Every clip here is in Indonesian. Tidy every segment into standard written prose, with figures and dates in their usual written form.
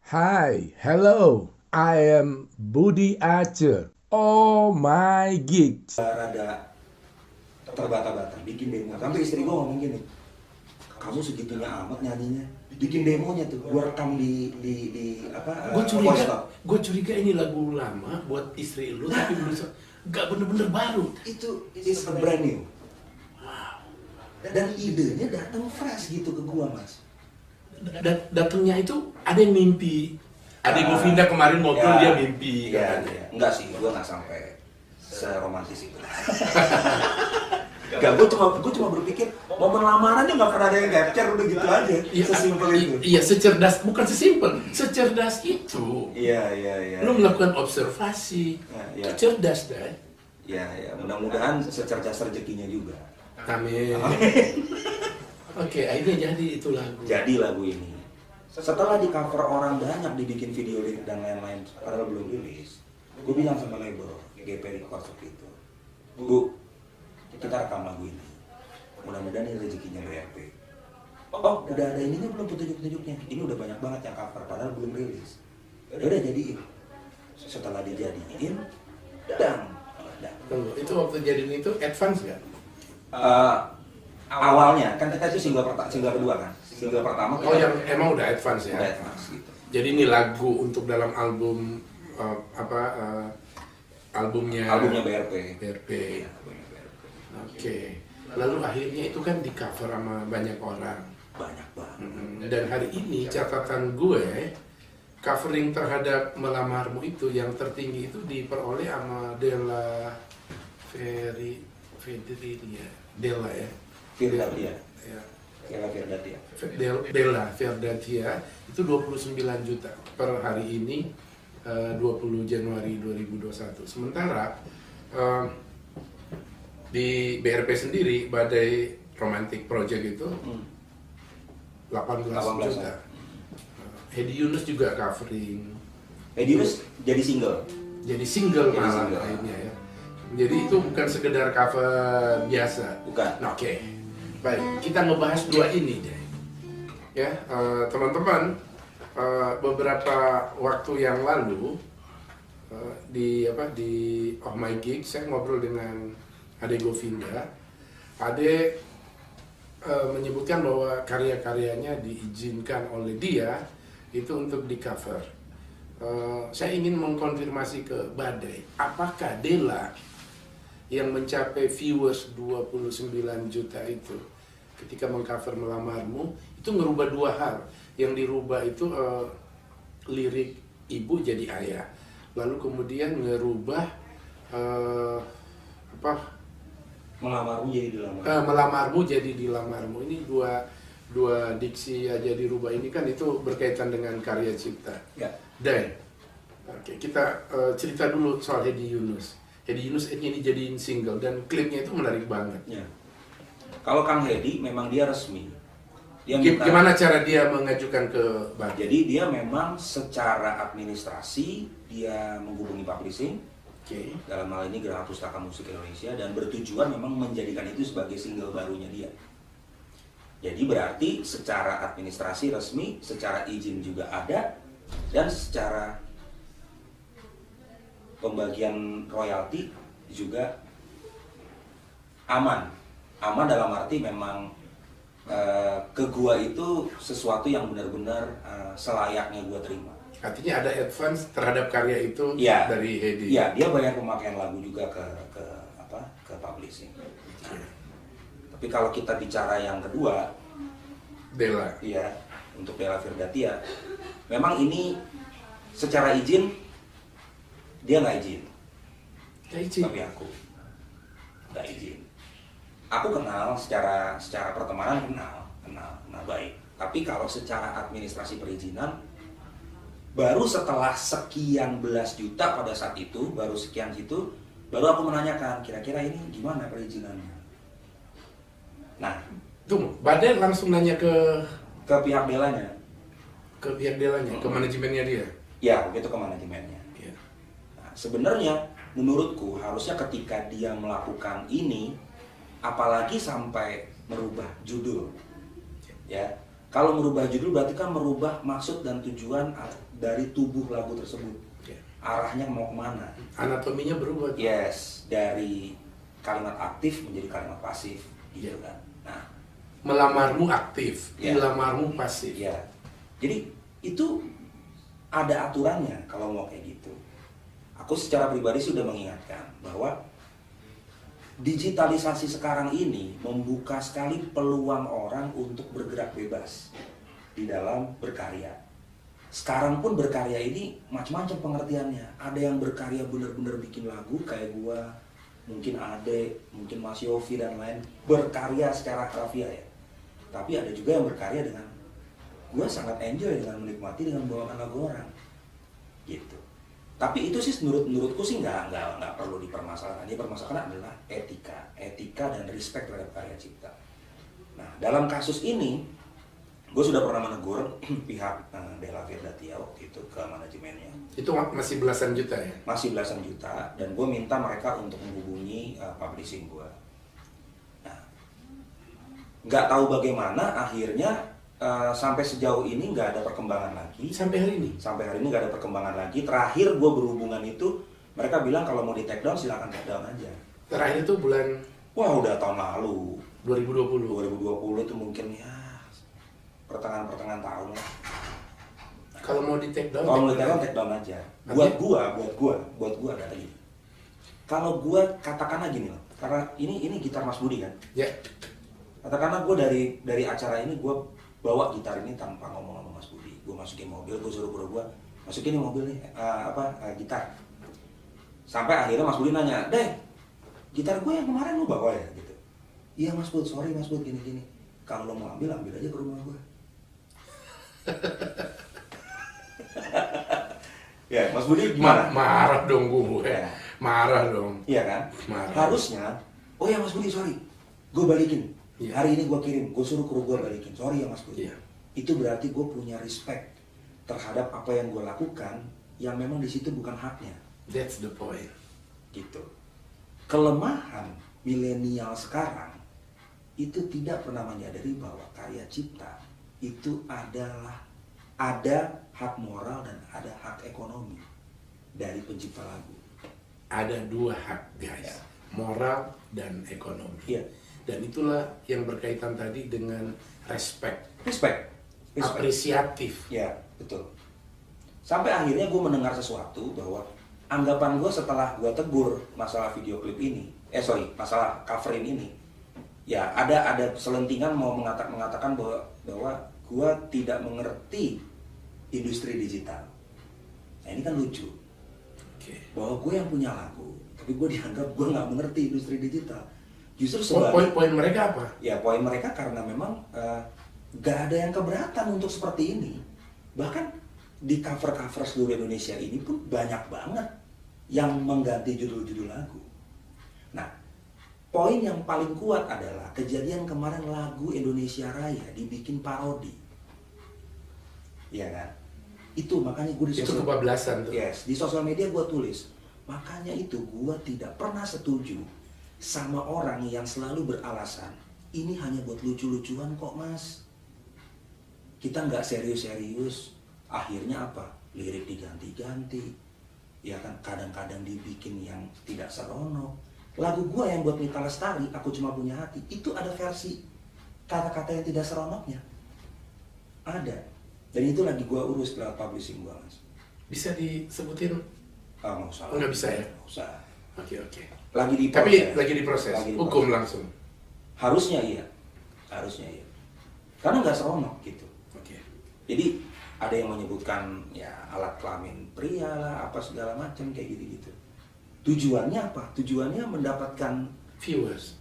Hi, hello, I am Budi Aceh. Oh my gigs. Rada terbata-bata bikin demo sampai istri gue ngomong gini, kamu segitunya amat nyanyinya, bikin demonya tuh gue rekam di apa voice note. Gue curiga ini lagu lama buat istri lu tapi belum nggak bener-bener baru. Itu is a brand new. Dan idenya datang fresh gitu ke gua, Mas. Datangnya itu ada yang mimpi. Ada yang Govinda kemarin ngobrol dia mimpi. Ya, Katanya. enggak sih, gua nggak sampai seromantis itu. Gak, gue cuma berpikir momen lamarannya nggak pernah ada yang capture, udah gitu aja. Sesimpel itu. Iya, bukan sesimpel, secerdas itu. Iya. Lu melakukan observasi, Iya. itu cerdas deh. Ya, mudah-mudahan secerdas rezekinya juga. Amin. Oke, akhirnya jadi itu lagu. Jadi lagu ini setelah di cover orang banyak, dibikin video lirik dan lain-lain padahal belum rilis, gue bilang sama label GP Records waktu itu, Bu, kita rekam lagu ini, mudah-mudahan ini rezekinya BRP. Oh, udah ada ininya belum, petunjuk-petunjuknya? Ini udah banyak banget yang cover padahal belum rilis. Ya udah jadiin. Setelah dijadiin, dan Tunggu, itu waktu jadiin itu advance nggak? awalnya kan kita itu single kedua kan, single pertama Oh, yang emang udah advance ya? udah advance gitu. Jadi ini lagu untuk dalam album albumnya BRP. BRP. Iya, albumnya BRP. Oke. Lalu akhirnya itu kan di cover sama banyak orang. Banyak banget. Dan hari ini catatan gue covering terhadap Melamarmu itu yang tertinggi itu diperoleh sama Della Federilia. Della ya. Firdatia. Ya. Kira Firdatia. Della Ferdatia itu 29 juta per hari ini 20 Januari 2021. Sementara di BRP sendiri Badai Romantic Project itu 18 juta. Hedi Yunus juga covering. Hedi Yunus jadi single. Jadi single Jadi malah single. akhirnya ya. Jadi itu bukan sekedar cover biasa. Bukan. Nah, oke. Baik, kita ngebahas dua ini deh. Ya, teman-teman, beberapa waktu yang lalu di Oh My Gig saya ngobrol dengan Ade Govinda. Ade menyebutkan bahwa karya-karyanya diizinkan oleh dia itu untuk di cover. Saya ingin mengkonfirmasi ke Badai, apakah Della yang mencapai viewers 29 juta itu ketika mengcover Melamarmu itu ngerubah dua hal. Yang dirubah itu lirik ibu jadi ayah, lalu kemudian ngerubah Melamarmu jadi dilamar. Melamarmu jadi dilamarmu. Ini dua diksi aja dirubah ini kan itu berkaitan dengan karya cipta. Ya. Dan oke, kita cerita dulu soal Hedi Yunus. Hedi Yunus ini dijadiin single dan klipnya itu menarik banget. Ya. Kalau Kang Hedi memang dia resmi. Dia minta, Gimana cara dia mengajukan ke Badai? jadi dia memang secara administrasi dia menghubungi publishing. Oke. Dalam hal ini Geraha Pustaka Musik Indonesia, dan bertujuan memang menjadikan itu sebagai single barunya dia. Jadi berarti secara administrasi resmi, secara izin juga ada, dan secara pembagian royalti juga aman. Aman dalam arti memang ke gua itu sesuatu yang benar-benar selayaknya gua terima. Artinya ada advance terhadap karya itu Ya, dari Hedi. iya, dia bayar pemakaian lagu juga ke publishing. Tapi kalau kita bicara yang kedua, Della. iya, untuk Della Firdatia, memang ini secara izin dia nggak izin, tapi aku nggak izin. Aku kenal secara pertemanan, kenal baik. Tapi kalau secara administrasi perizinan, baru setelah sekian belas juta pada saat itu, baru sekian situ, baru aku menanyakan kira-kira ini gimana perizinannya. Nah, Tunggu, Badai langsung nanya ke pihak Delanya, pihak Dellanya, ke manajemennya dia. ya begitu, ke manajemennya. Iya. Nah, sebenarnya menurutku harusnya ketika dia melakukan ini, apalagi sampai merubah judul, ya, Kalau merubah judul berarti kan merubah maksud dan tujuan dari tubuh lagu tersebut. Arahnya mau kemana? Anatominya berubah. Yes, dari kalimat aktif menjadi kalimat pasif, gitu kan. Nah, melamarmu aktif, dilamarmu pasif. Ya, jadi itu ada aturannya kalau mau kayak gitu. Aku secara pribadi sudah mengingatkan bahwa digitalisasi sekarang ini membuka sekali peluang orang untuk bergerak bebas di dalam berkarya. Sekarang pun berkarya ini macam-macam pengertiannya. Ada yang berkarya benar-benar bikin lagu kayak gua, mungkin Ade, mungkin Mas Yofi dan lain, berkarya secara harfiah ya. Tapi ada juga yang berkarya dengan gua sangat enjoy dengan menikmati dengan membawakan lagu orang, gitu. Tapi itu sih menurutku sih nggak perlu dipermasalahkan. Yang dipermasalahkan adalah etika dan respect terhadap karya cipta. Nah, dalam kasus ini, gue sudah pernah menegur pihak Della Firdatia waktu itu ke manajemennya. Itu masih belasan juta ya? Masih belasan juta, dan gue minta mereka untuk menghubungi publishing gue. Nah, nggak tahu bagaimana akhirnya sampai sejauh ini nggak ada perkembangan lagi. Sampai hari ini nggak ada perkembangan lagi. Terakhir gue berhubungan itu, mereka bilang kalau mau di take down silakan take down aja. Terakhir itu bulan, wah udah tahun lalu, 2020 itu mungkin ya pertengahan tahun lah. Kalau mau di take down, kalau mau di take down aja. Buat gua ada lagi. Kalau gua katakanlah gini loh, karena ini gitar Mas Budi kan. Ya. Katakanlah gua dari acara ini gua bawa gitar ini tanpa ngomong sama Mas Budi. Gua masukin mobil, gua suruh bro gua masukin nih mobil nih gitar. Sampai akhirnya Mas Budi nanya, "Deh, gitar gue yang kemarin lu bawa ya?" gitu. "Iya Mas Bud, sorry Mas Bud, gini. Kalau lo mau ambil aja ke rumah gue." Ya, Mas Budi gimana? Marah dong gue. Ya. Marah dong. Iya kan? Marah. Harusnya, "Oh ya Mas Budi, sorry, gue balikin. Ya. Hari ini gue kirim, gue suruh kru gue balikin. Sorry ya Mas Budi." Ya. Itu berarti gue punya respect terhadap apa yang gue lakukan, yang memang di situ bukan haknya. That's the point. Gitu. Kelemahan milenial sekarang itu tidak pernah menyadari bahwa karya cipta itu adalah ada hak moral dan ada hak ekonomi dari pencipta lagu. Ada dua hak guys, Ya. moral dan ekonomi. Iya. Dan itulah yang berkaitan tadi dengan respect. Apresiatif. Ya, betul. Sampai akhirnya gue mendengar sesuatu bahwa anggapan gue setelah gue tegur masalah video klip ini, masalah coverin ini, ya ada selentingan mau mengatakan bahwa gue tidak mengerti industri digital. Nah ini kan lucu. Bahwa gue yang punya lagu, tapi gue dianggap gue nggak mengerti industri digital. Justru sebaliknya. Poin mereka apa? Ya poin mereka karena memang nggak ada yang keberatan untuk seperti ini. Bahkan di cover seluruh Indonesia ini pun banyak banget yang mengganti judul-judul lagu. Nah, poin yang paling kuat adalah kejadian kemarin lagu Indonesia Raya dibikin parodi. Iya kan? Itu makanya gue Itu kebablasan tuh. Yes, di sosial media gue tulis. Makanya itu gue tidak pernah setuju sama orang yang selalu beralasan ini hanya buat lucu-lucuan kok mas. Kita nggak serius-serius. Akhirnya apa? Lirik diganti-ganti. Ya kan, kadang-kadang dibikin yang tidak seronok. Lagu gue yang buat Mita Lestari, Aku Cuma Punya Hati, itu ada versi kata-kata yang tidak seronoknya. Ada. Dan itu lagi gue urus lewat publishing gue, mas. Bisa disebutin? Nggak usah. Nggak bisa ya? Nggak usah. Oke. Lagi diproses. Tapi lagi diproses. Hukum langsung. Harusnya iya. Karena nggak seronok gitu. Oke. Jadi ada yang menyebutkan ya alat kelamin pria lah, apa segala macam kayak gitu-gitu. Tujuannya apa? Tujuannya mendapatkan viewers,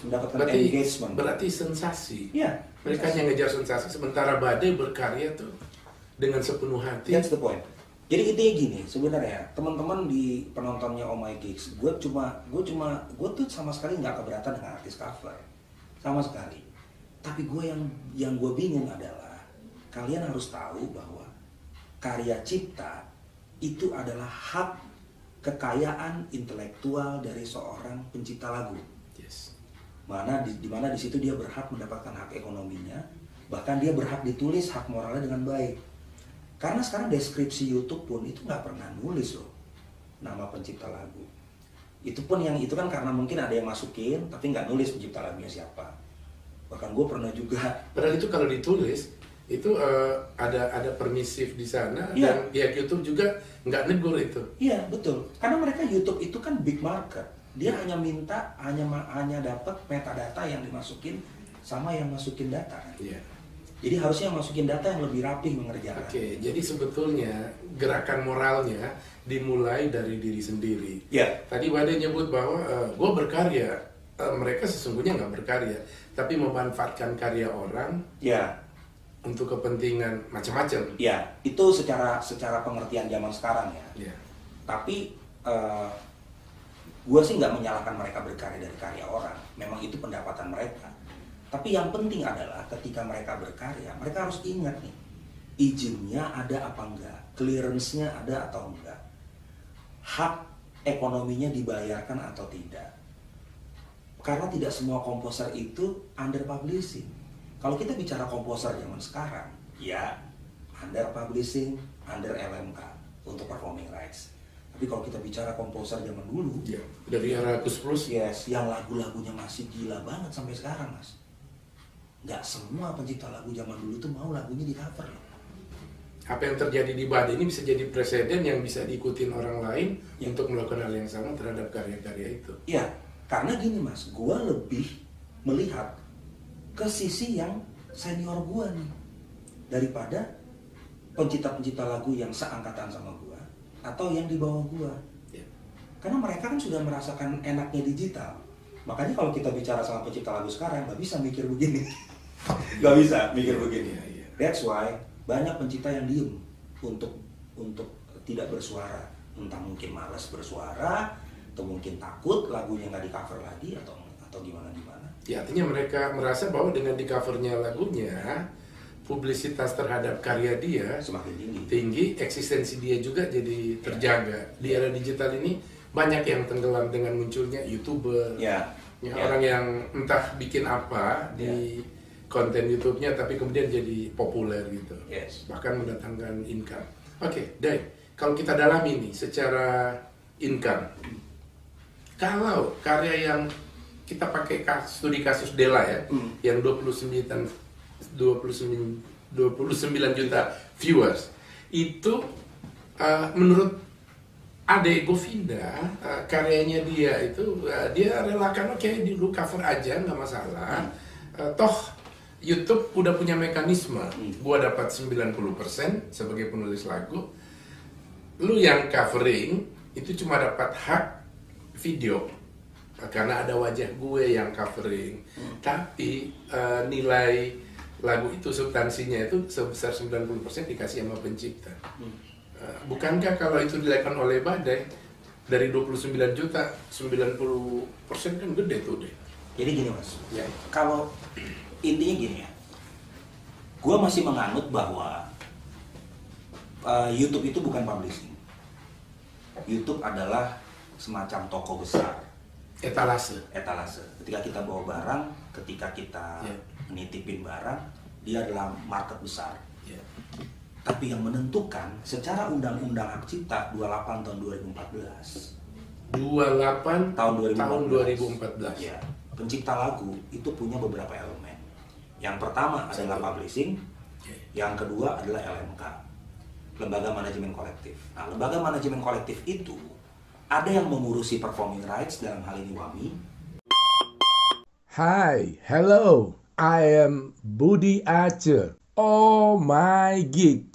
mendapatkan engagement. Berarti sensasi. Iya. Mereka yang ngejar sensasi, sementara Badai berkarya tuh dengan sepenuh hati. That's the point. Jadi intinya gini, sebenarnya teman-teman di penontonnya Oh My Gigs, gue tuh sama sekali nggak keberatan dengan artis cover, sama sekali. Tapi gue yang gue bingung adalah kalian harus tahu bahwa karya cipta itu adalah hak kekayaan intelektual dari seorang pencipta lagu. Yes. Di mana di situ dia berhak mendapatkan hak ekonominya Bahkan dia berhak ditulis hak moralnya dengan baik. Karena sekarang deskripsi YouTube pun itu nggak pernah nulis loh nama pencipta lagu. Itu pun yang itu kan karena mungkin ada yang masukin tapi nggak nulis pencipta lagunya siapa. Bahkan gue pernah juga. Padahal itu kalau ditulis itu ada permisif di sana, Iya. dan pihak YouTube juga nggak negur itu. Iya betul. Karena mereka YouTube itu kan big market. Dia hanya minta hanya dapat metadata yang dimasukin sama yang masukin data kan. Iya. Jadi harusnya yang masukin data yang lebih rapih mengerjakan. Oke, jadi sebetulnya gerakan moralnya dimulai dari diri sendiri. Ya. Tadi Wade nyebut bahwa gue berkarya, mereka sesungguhnya nggak berkarya, tapi memanfaatkan karya orang Ya. untuk kepentingan macam-macam. Ya, itu secara pengertian zaman sekarang ya. Ya. Tapi gue sih nggak menyalahkan mereka berkarya dari karya orang. Memang itu pendapatan mereka. Tapi yang penting adalah ketika mereka berkarya, mereka harus ingat nih, izinnya ada apa enggak, clearance-nya ada atau enggak, hak ekonominya dibayarkan atau tidak. Karena tidak semua komposer itu under publishing. Kalau kita bicara komposer zaman sekarang, ya under publishing, under LMK untuk performing rights. Tapi kalau kita bicara komposer zaman dulu, Ya. Dari era Gus Plus, yes, yang lagu-lagunya masih gila banget sampai sekarang, Mas. Nggak semua pencipta lagu zaman dulu tuh mau lagunya di cover loh. apa yang terjadi di Bade ini bisa jadi presiden yang bisa diikutin orang lain Ya. untuk melakukan hal yang sama terhadap karya-karya itu. Iya, karena gini Mas, gua lebih melihat ke sisi yang senior gua nih daripada pencipta-pencipta lagu yang seangkatan sama gua atau yang di bawah gua. Ya. Karena mereka kan sudah merasakan enaknya digital. Makanya kalau kita bicara sama pencipta lagu sekarang, nggak bisa mikir begini. Nggak bisa mikir begini. Iya, iya. That's why banyak pencipta yang diem untuk tidak bersuara. Entah mungkin malas bersuara, atau mungkin takut lagunya nggak di cover lagi, atau gimana. Ya, artinya mereka merasa bahwa dengan di covernya lagunya, publisitas terhadap karya dia Semakin tinggi. tinggi, eksistensi dia juga jadi terjaga. Di era digital ini banyak yang tenggelam dengan munculnya YouTuber, Ya. orang yang entah bikin apa di konten YouTube-nya tapi kemudian jadi populer gitu. Yes. Bahkan mendatangkan income. Oke, Dai, kalau kita dalami nih secara income, kalau karya yang kita pakai studi kasus Dela ya, yang 29 juta viewers, itu menurut Ade Govinda, karyanya dia itu dia relakan oke dulu cover aja nggak masalah. Toh YouTube udah punya mekanisme, gua dapat 90% sebagai penulis lagu, lu yang covering itu cuma dapat hak video karena ada wajah gue yang covering, tapi nilai lagu itu substansinya itu sebesar 90% dikasih sama pencipta. Bukankah kalau itu dilakukan oleh Badai dari 29 juta 90% kan gede tuh deh. Jadi gini Mas, Ya. kalau intinya gini ya, gue masih menganut bahwa YouTube itu bukan publishing. YouTube adalah semacam toko besar, Etalase. etalase. Ketika kita bawa barang, ketika kita Ya. nitipin barang, dia adalah market besar. Ya. Tapi yang menentukan secara undang-undang hak cipta 28 tahun 2014. 28 Tahun 2014. Ya, pencipta lagu itu punya beberapa elemen. Yang pertama adalah publishing, yang kedua adalah LMK, lembaga manajemen kolektif. Nah, lembaga manajemen kolektif itu ada yang mengurusi performing rights, dalam hal ini WAMI. Hi, hello, I am Budi Aceh. Oh my gigs.